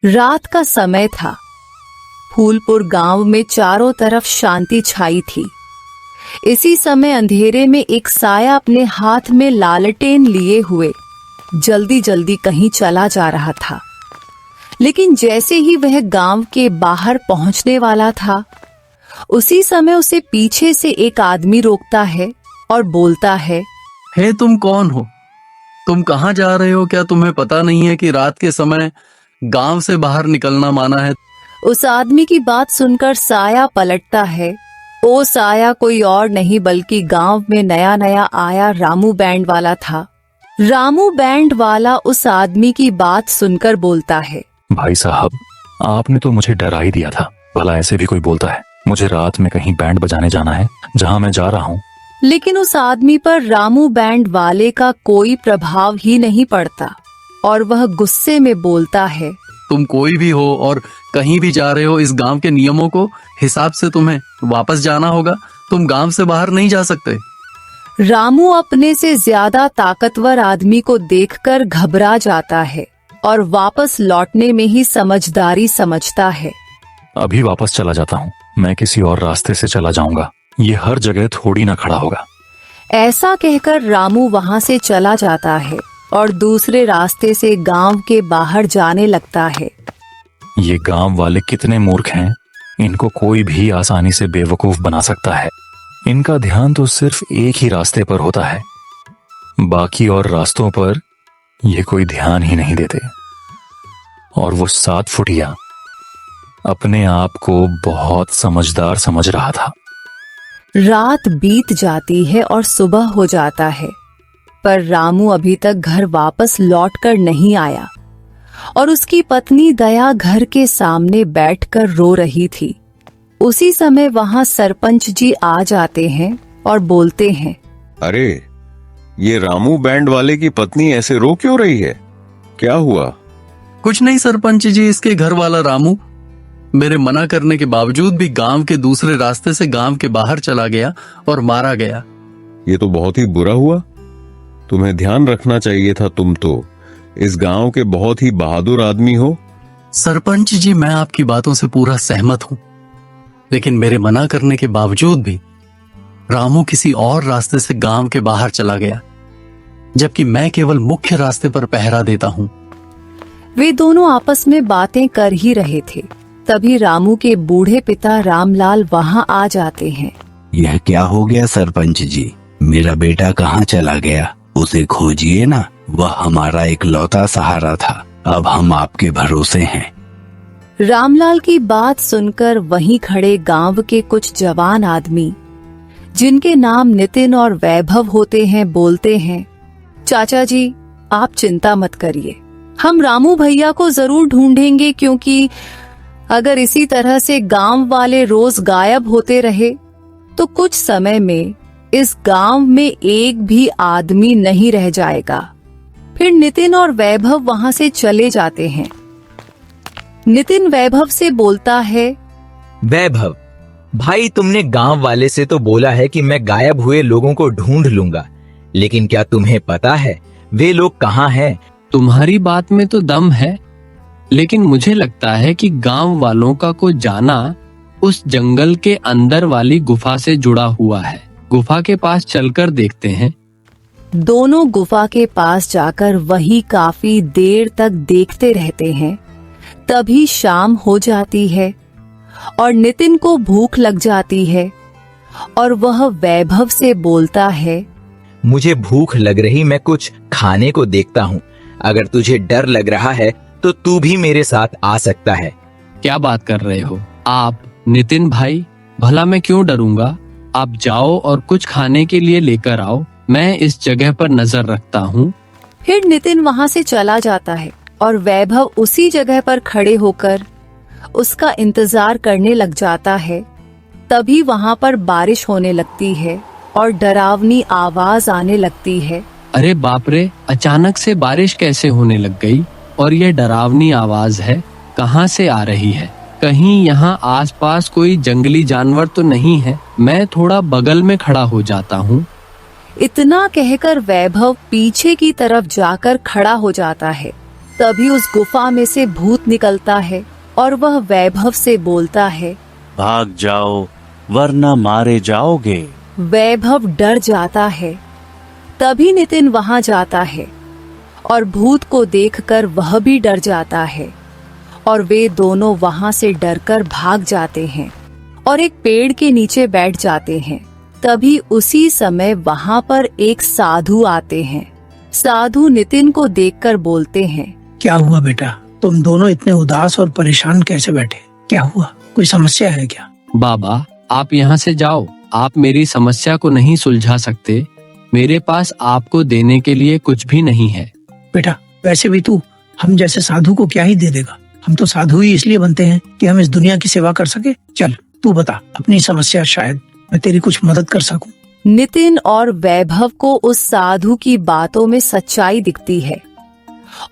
रात का समय था। फूलपुर गांव में चारों तरफ शांति छाई थी। इसी समय अंधेरे में एक साया अपने हाथ में लालटेन लिए हुए जल्दी जल्दी कहीं चला जा रहा था। लेकिन जैसे ही वह गांव के बाहर पहुंचने वाला था, उसी समय उसे पीछे से एक आदमी रोकता है और बोलता है, हे तुम कौन हो? तुम कहाँ जा रहे हो? क्या तुम्हें पता नहीं है कि रात के समय गांव से बाहर निकलना माना है? उस आदमी की बात सुनकर साया पलटता है। वो साया कोई और नहीं बल्कि गांव में नया नया आया रामू बैंड वाला था। रामू बैंड वाला उस आदमी की बात सुनकर बोलता है, भाई साहब, आपने तो मुझे डरा ही दिया था। भला ऐसे भी कोई बोलता है? मुझे रात में कहीं बैंड बजाने जाना है जहाँ मैं जा रहा हूँ। लेकिन उस आदमी पर रामू बैंड वाले का कोई प्रभाव ही नहीं पड़ता और वह गुस्से में बोलता है, तुम कोई भी हो और कहीं भी जा रहे हो, इस गांव के नियमों को हिसाब से तुम्हें वापस जाना होगा। तुम गांव से बाहर नहीं जा सकते। रामू अपने से ज्यादा ताकतवर आदमी को देखकर घबरा जाता है और वापस लौटने में ही समझदारी समझता है। अभी वापस चला जाता हूँ, मैं किसी और रास्ते से चला जाऊंगा। ये हर जगह थोड़ी ना खड़ा होगा। ऐसा कहकर रामू वहां से चला जाता है और दूसरे रास्ते से गांव के बाहर जाने लगता है। ये गांव वाले कितने मूर्ख हैं, इनको कोई भी आसानी से बेवकूफ बना सकता है। इनका ध्यान तो सिर्फ एक ही रास्ते पर होता है, बाकी और रास्तों पर ये कोई ध्यान ही नहीं देते। और वो 7 फुटिया अपने आप को बहुत समझदार समझ रहा था। रात बीत जाती है और सुबह हो जाता है, पर रामू अभी तक घर वापस लौटकर नहीं आया और उसकी पत्नी दया घर के सामने बैठकर रो रही थी। उसी समय वहां सरपंच जी आ जाते हैं और बोलते हैं, अरे, ये रामू बैंड वाले की पत्नी ऐसे रो क्यों रही है? क्या हुआ? कुछ नहीं सरपंच जी, इसके घर वाला रामू मेरे मना करने के बावजूद भी गांव के दूसरे रास्ते से गांव के बाहर चला गया और मारा गया। ये तो बहुत ही बुरा हुआ। तुम्हें ध्यान रखना चाहिए था। तुम तो इस गांव के बहुत ही बहादुर आदमी हो। सरपंच जी, मैं आपकी बातों से पूरा सहमत हूं, लेकिन मेरे मना करने के बावजूद भी रामू किसी और रास्ते से गांव के बाहर चला गया, जबकि मैं केवल मुख्य रास्ते पर पहरा देता हूं। वे दोनों आपस में बातें कर ही रहे थे, तभी रामू के बूढ़े पिता रामलाल वहां आ जाते हैं। यह क्या हो गया सरपंच जी? मेरा बेटा कहाँ चला गया? उसे खोजिए ना, वह हमारा इकलौता सहारा था। अब हम आपके भरोसे हैं। रामलाल की बात सुनकर वहीं खड़े गांव के कुछ जवान आदमी, जिनके नाम नितिन और वैभव होते हैं, बोलते हैं, चाचा जी, आप चिंता मत करिए, हम रामू भैया को जरूर ढूंढेंगे, क्योंकि अगर इसी तरह से गांव वाले रोज गायब होते रहे तो कुछ समय में इस गांव में एक भी आदमी नहीं रह जाएगा। फिर नितिन और वैभव वहां से चले जाते हैं। नितिन वैभव से बोलता है, वैभव भाई, तुमने गांव वाले से तो बोला है कि मैं गायब हुए लोगों को ढूंढ लूंगा, लेकिन क्या तुम्हें पता है वे लोग कहाँ हैं? तुम्हारी बात में तो दम है, लेकिन मुझे लगता है कि गांव वालों का को जाना उस जंगल के अंदर वाली गुफा से जुड़ा हुआ है। गुफा के पास चलकर देखते हैं। दोनों गुफा के पास जाकर वही काफी देर तक देखते रहते हैं। तभी शाम हो जाती है और नितिन को भूख लग जाती है और वह वैभव से बोलता है, मुझे भूख लग रही, मैं कुछ खाने को देखता हूँ। अगर तुझे डर लग रहा है तो तू भी मेरे साथ आ सकता है। क्या बात कर रहे हो आप नितिन भाई? भला मैं क्यों डरूंगा? आप जाओ और कुछ खाने के लिए लेकर आओ, मैं इस जगह पर नजर रखता हूँ। फिर नितिन वहां से चला जाता है और वैभव उसी जगह पर खड़े होकर उसका इंतजार करने लग जाता है। तभी वहां पर बारिश होने लगती है और डरावनी आवाज आने लगती है। अरे बाप रे, अचानक से बारिश कैसे होने लग गई? और ये डरावनी आवाज है, कहाँ से आ रही है? कहीं यहाँ आसपास कोई जंगली जानवर तो नहीं है? मैं थोड़ा बगल में खड़ा हो जाता हूँ। इतना कहकर वैभव पीछे की तरफ जाकर खड़ा हो जाता है। तभी उस गुफा में से भूत निकलता है और वह वैभव से बोलता है, भाग जाओ वरना मारे जाओगे। वैभव डर जाता है। तभी नितिन वहां जाता है और भूत को देखकर वह भी डर जाता है और वे दोनों वहां से डरकर भाग जाते हैं और एक पेड़ के नीचे बैठ जाते हैं। तभी उसी समय वहां पर एक साधु आते हैं। साधु नितिन को देखकर बोलते हैं, क्या हुआ बेटा, तुम दोनों इतने उदास और परेशान कैसे बैठे? क्या हुआ, कोई समस्या है क्या? बाबा, आप यहाँ से जाओ। आप मेरी समस्या को नहीं सुलझा सकते। मेरे पास आपको देने के लिए कुछ भी नहीं है। बेटा, वैसे भी तू हम जैसे साधु को क्या ही दे देगा। हम तो साधु ही इसलिए बनते हैं कि हम इस दुनिया की सेवा कर सके। चल तू बता अपनी समस्या, शायद मैं तेरी कुछ मदद कर सकूं। नितिन और वैभव को उस साधु की बातों में सच्चाई दिखती है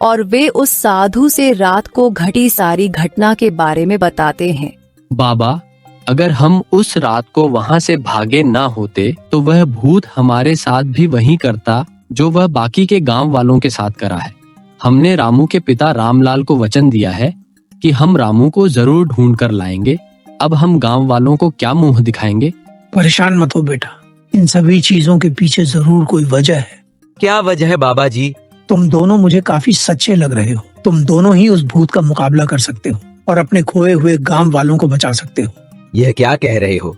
और वे उस साधु से रात को घटी सारी घटना के बारे में बताते हैं। बाबा, अगर हम उस रात को वहाँ से भागे ना होते तो वह भूत हमारे साथ भी वही करता जो वह बाकी के गांव वालों के साथ करा है। हमने रामू के पिता रामलाल को वचन दिया है कि हम रामू को जरूर ढूंढ कर लाएंगे। अब हम गांव वालों को क्या मुंह दिखाएंगे? परेशान मत हो बेटा, इन सभी चीजों के पीछे जरूर कोई वजह है। क्या वजह है बाबा जी? तुम दोनों मुझे काफी सच्चे लग रहे हो। तुम दोनों ही उस भूत का मुकाबला कर सकते हो और अपने खोए हुए गांव वालों को बचा सकते हो। यह क्या कह रहे हो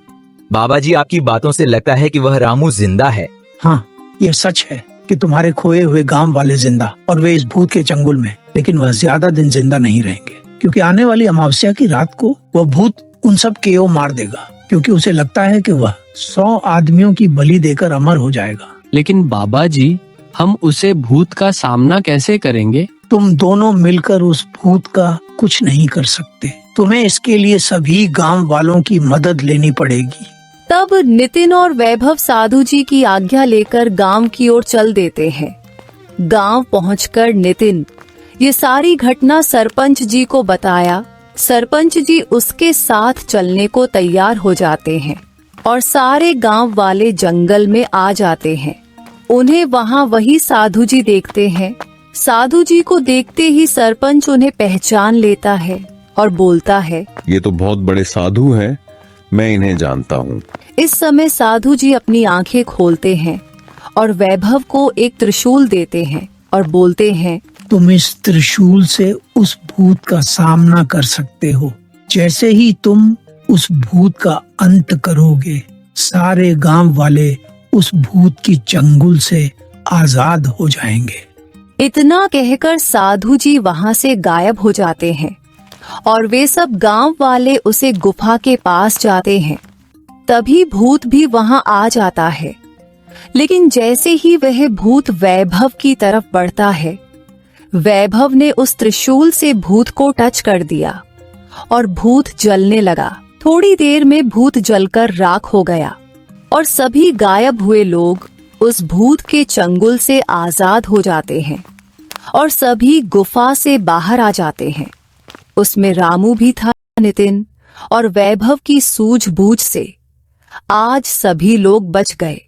बाबा जी? आपकी बातों से लगता है कि वह रामू जिंदा है। हाँ, यह सच है कि तुम्हारे खोए हुए गांव वाले जिंदा और वे इस भूत के चंगुल में, लेकिन वह ज्यादा दिन जिंदा नहीं रहेंगे, क्योंकि आने वाली अमावस्या की रात को वह भूत उन सब केओ मार देगा, क्योंकि उसे लगता है कि वह 100 आदमियों की बलि देकर अमर हो जाएगा। लेकिन बाबा जी, हम उसे भूत का सामना कैसे करेंगे? तुम दोनों मिलकर उस भूत का कुछ नहीं कर सकते। तुम्हें इसके लिए सभी गांव वालों की मदद लेनी पड़ेगी। तब नितिन और वैभव साधु जी की आज्ञा लेकर गांव की ओर चल देते हैं। गांव पहुंचकर नितिन ये सारी घटना सरपंच जी को बताया। सरपंच जी उसके साथ चलने को तैयार हो जाते हैं और सारे गांव वाले जंगल में आ जाते हैं। उन्हें वहां वही साधु जी देखते हैं। साधु जी को देखते ही सरपंच उन्हें पहचान लेता है और बोलता है, ये तो बहुत बड़े साधु हैं, मैं इन्हें जानता हूँ। इस समय साधु जी अपनी आंखें खोलते हैं और वैभव को एक त्रिशूल देते हैं और बोलते हैं, तुम इस त्रिशूल से उस भूत का सामना कर सकते हो। जैसे ही तुम उस भूत का अंत करोगे, सारे गांव वाले उस भूत की चंगुल से आजाद हो जाएंगे। इतना कहकर साधु जी वहां से गायब हो जाते हैं और वे सब गांव वाले उसे गुफा के पास जाते हैं। तभी भूत भी वहां आ जाता है, लेकिन जैसे ही वह भूत वैभव की तरफ बढ़ता है, वैभव ने उस त्रिशूल से भूत को टच कर दिया और भूत जलने लगा। थोड़ी देर में भूत जलकर राख हो गया और सभी गायब हुए लोग उस भूत के चंगुल से आजाद हो जाते हैं और सभी गुफा से बाहर आ जाते हैं। उसमें रामू भी था। नितिन और वैभव की सूझबूझ से आज सभी लोग बच गए।